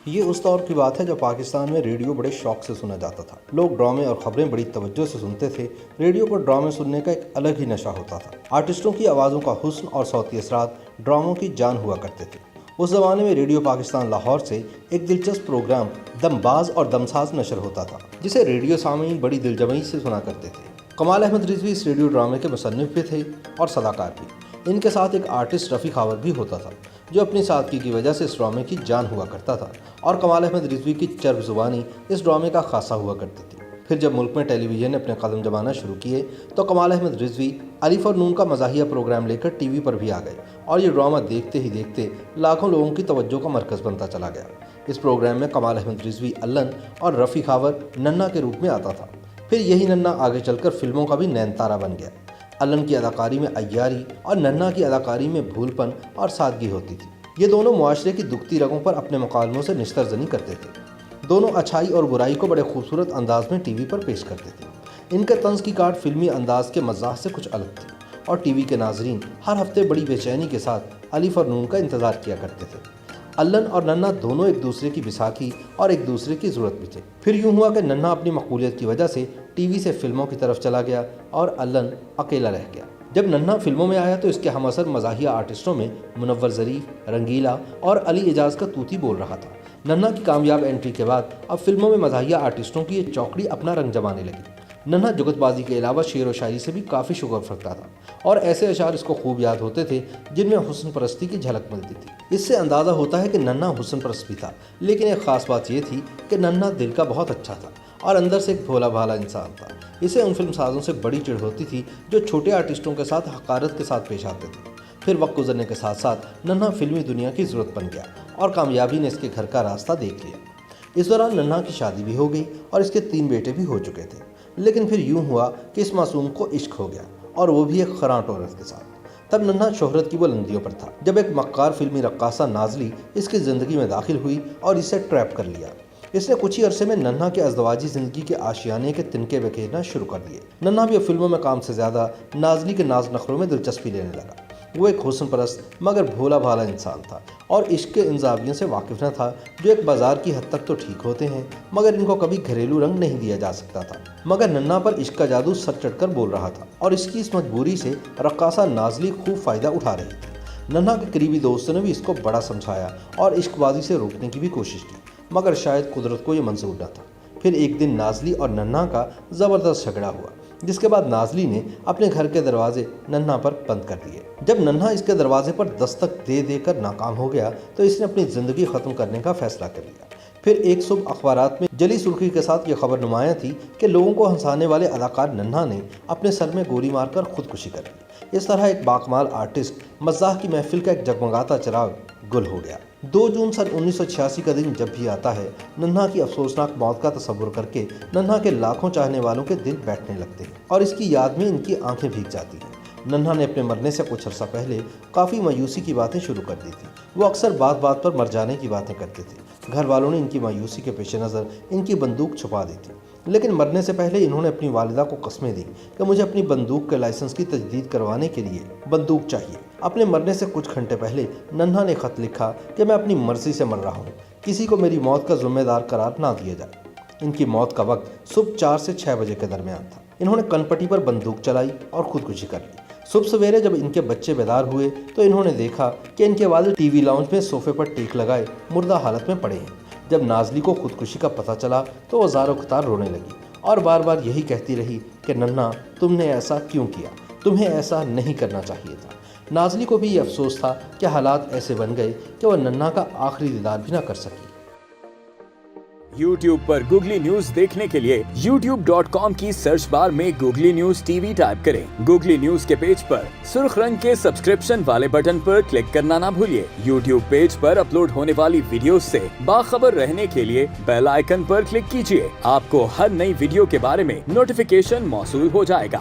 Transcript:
یہ اس دور کی بات ہے جب پاکستان میں ریڈیو بڑے شوق سے سنا جاتا تھا۔ لوگ ڈرامے اور خبریں بڑی توجہ سے سنتے تھے۔ ریڈیو پر ڈرامے سننے کا ایک الگ ہی نشہ ہوتا تھا۔ آرٹسٹوں کی آوازوں کا حسن اور صوتی اثرات ڈراموں کی جان ہوا کرتے تھے۔ اس زمانے میں ریڈیو پاکستان لاہور سے ایک دلچسپ پروگرام دم باز اور دمساز نشر ہوتا تھا، جسے ریڈیو سامعین بڑی دلجمعی سے سنا کرتے تھے۔ کمال احمد رضوی اس ریڈیو ڈرامے کے مصنف بھی تھے اور صداکار بھی۔ ان کے ساتھ ایک آرٹسٹ رفیع خاور بھی ہوتا تھا، جو اپنی سادگی کی وجہ سے اس ڈرامے کی جان ہوا کرتا تھا، اور کمال احمد رضوی کی چرب زبانی اس ڈرامے کا خاصہ ہوا کرتی تھی۔ پھر جب ملک میں ٹیلی ویژن نے اپنے قدم جمانا شروع کیے تو کمال احمد رضوی الف اور نون کا مزاحیہ پروگرام لے کر ٹی وی پر بھی آ گئے، اور یہ ڈرامہ دیکھتے ہی دیکھتے لاکھوں لوگوں کی توجہ کا مرکز بنتا چلا گیا۔ اس پروگرام میں کمال احمد رضوی الن اور رفیع خاور ننھا کے روپ میں آتا تھا۔ پھر یہی ننھا آگے چل کر فلموں کا بھی نین تارہ بن گیا۔ الن کی اداکاری میں عیاری اور ننھا کی اداکاری میں بھول پن اور سادگی ہوتی تھی۔ یہ دونوں معاشرے کی دکھتی رگوں پر اپنے مکالموں سے نشتر زنی کرتے تھے۔ دونوں اچھائی اور برائی کو بڑے خوبصورت انداز میں ٹی وی پر پیش کرتے تھے۔ ان کے طنز کی کاٹ فلمی انداز کے مزاح سے کچھ الگ تھی، اور ٹی وی کے ناظرین ہر ہفتے بڑی بے چینی کے ساتھ الف اور نون کا انتظار کیا کرتے تھے۔ الن اور ننھا دونوں ایک دوسرے کی بیساکھی اور ایک دوسرے کی ضرورت بھی تھے۔ پھر یوں ہوا کہ ننھا اپنی مقبولیت کی وجہ سے ٹی وی سے فلموں کی طرف چلا گیا اور الن اکیلا رہ گیا۔ جب ننھا فلموں میں آیا تو اس کے ہم اثر مزاحیہ آرٹسٹوں میں منور ظریف، رنگیلا اور علی اعجاز کا طوطی بول رہا تھا۔ ننھا کی کامیاب انٹری کے بعد اب فلموں میں مزاحیہ آرٹسٹوں کی یہ چوکڑی اپنا رنگ جمانے لگی۔ ننھا جگت بازی کے علاوہ شعر و شاعری سے بھی کافی شغف رکھتا تھا، اور ایسے اشعار اس کو خوب یاد ہوتے تھے جن میں حسن پرستی کی جھلک ملتی تھی۔ اس سے اندازہ ہوتا ہے کہ ننھا حسن پرست بھی تھا، لیکن ایک خاص بات یہ تھی کہ ننھا دل کا بہت اچھا تھا اور اندر سے ایک بھولا بھالا انسان تھا۔ اسے ان فلم سازوں سے بڑی چڑ ہوتی تھی جو چھوٹے آرٹسٹوں کے ساتھ حقارت کے ساتھ پیش آتے تھے۔ پھر وقت گزرنے کے ساتھ ساتھ ننھا فلمی دنیا کی ضرورت بن گیا، اور کامیابی نے اس کے گھر کا راستہ دیکھ لیا۔ اس دوران ننھا کی شادی بھی ہو گئی اور اس کے 3 بیٹے بھی ہو چکے تھے۔ لیکن پھر یوں ہوا کہ اس معصوم کو عشق ہو گیا، اور وہ بھی ایک خرانٹ عورت کے ساتھ۔ تب ننھا شہرت کی بلندیوں پر تھا جب ایک مکار فلمی رقاصہ نازلی اس کی زندگی میں داخل ہوئی اور اسے ٹریپ کر لیا۔ اس نے کچھ ہی عرصے میں ننھا کے ازدواجی زندگی کے آشیانے کے تنکے بکھیرنا شروع کر دیے۔ ننھا بھی اب فلموں میں کام سے زیادہ نازلی کے ناز نخروں میں دلچسپی لینے لگا۔ وہ ایک حسن پرست مگر بھولا بھالا انسان تھا، اور عشق کے ان زاویوں سے واقف نہ تھا جو ایک بازار کی حد تک تو ٹھیک ہوتے ہیں، مگر ان کو کبھی گھریلو رنگ نہیں دیا جا سکتا تھا۔ مگر ننھا پر عشق کا جادو سر چڑھ کر بول رہا تھا، اور اس کی اس مجبوری سے رقاصہ نازلی خوب فائدہ اٹھا رہی تھی۔ ننھا کے قریبی دوستوں نے بھی اس کو بڑا سمجھایا اور عشق بازی سے روکنے کی بھی کوشش کی، مگر شاید قدرت کو یہ منظور نہ تھا۔ پھر ایک دن نازلی اور ننھا کا زبردست جھگڑا ہوا، جس کے بعد نازلی نے اپنے گھر کے دروازے ننھا پر بند کر دیے۔ جب ننھا اس کے دروازے پر دستک دے دے کر ناکام ہو گیا تو اس نے اپنی زندگی ختم کرنے کا فیصلہ کر لیا۔ پھر ایک صبح اخبارات میں جلی سرخی کے ساتھ یہ خبر نمایاں تھی کہ لوگوں کو ہنسانے والے اداکار ننھا نے اپنے سر میں گولی مار کر خودکشی کر لی۔ اس طرح ایک باکمال آرٹسٹ مزاح کی محفل کا ایک جگمگاتا چراغ گل ہو گیا۔ 2 جون سن 1986 کا دن جب بھی آتا ہے، ننھا کی افسوسناک موت کا تصور کر کے ننھا کے لاکھوں چاہنے والوں کے دل بیٹھنے لگتے ہیں، اور اس کی یاد میں ان کی آنکھیں بھیگ جاتی ہیں۔ ننھا نے اپنے مرنے سے کچھ عرصہ پہلے کافی مایوسی کی باتیں شروع کر دی تھی۔ وہ اکثر بات بات پر مر جانے کی باتیں کرتے تھے۔ گھر والوں نے ان کی مایوسی کے پیش نظر ان کی بندوق چھپا دی تھی، لیکن مرنے سے پہلے انہوں نے اپنی والدہ کو قسمیں دی کہ مجھے اپنی بندوق کے لائسنس کی تجدید کروانے کے لیے بندوق چاہیے۔ اپنے مرنے سے کچھ گھنٹے پہلے ننھا نے خط لکھا کہ میں اپنی مرضی سے مر رہا ہوں، کسی کو میری موت کا ذمہ دار قرار نہ دیا جائے۔ ان کی موت کا وقت صبح 4 سے 6 بجے کے درمیان تھا۔ انہوں نے کن پٹی پر بندوق چلائی اور خودکشی کر لی۔ صبح سویرے جب ان کے بچے بیدار ہوئے تو انہوں نے دیکھا کہ ان کے والد ٹی وی لاؤنج میں صوفے پر ٹیک لگائے مردہ حالت میں پڑے ہیں۔ جب نازلی کو خودکشی کا پتہ چلا تو وہ زار و قطار رونے لگی اور بار بار یہی کہتی رہی کہ ننھا تم نے ایسا کیوں کیا، تمہیں ایسا نہیں کرنا چاہیے تھا۔ نازلی کو بھی یہ افسوس تھا کہ حالات ایسے بن گئے کہ وہ ننھا کا آخری دیدار بھی نہ کر سکی۔ YouTube پر گوگلی نیوز دیکھنے کے لیے youtube.com کی سرچ بار میں googly news T V type کریں۔ گوگلی نیوز کے پیج پر سرخ رنگ کے سبسکرپشن والے بٹن پر کلک کرنا نہ بھولیے۔ YouTube پیج پر اپلوڈ ہونے والی ویڈیوز سے باخبر رہنے کے لیے بیل آئیکن پر کلک کیجیے۔ آپ کو ہر نئی ویڈیو کے بارے میں نوٹیفیکیشن موصول ہو جائے گا۔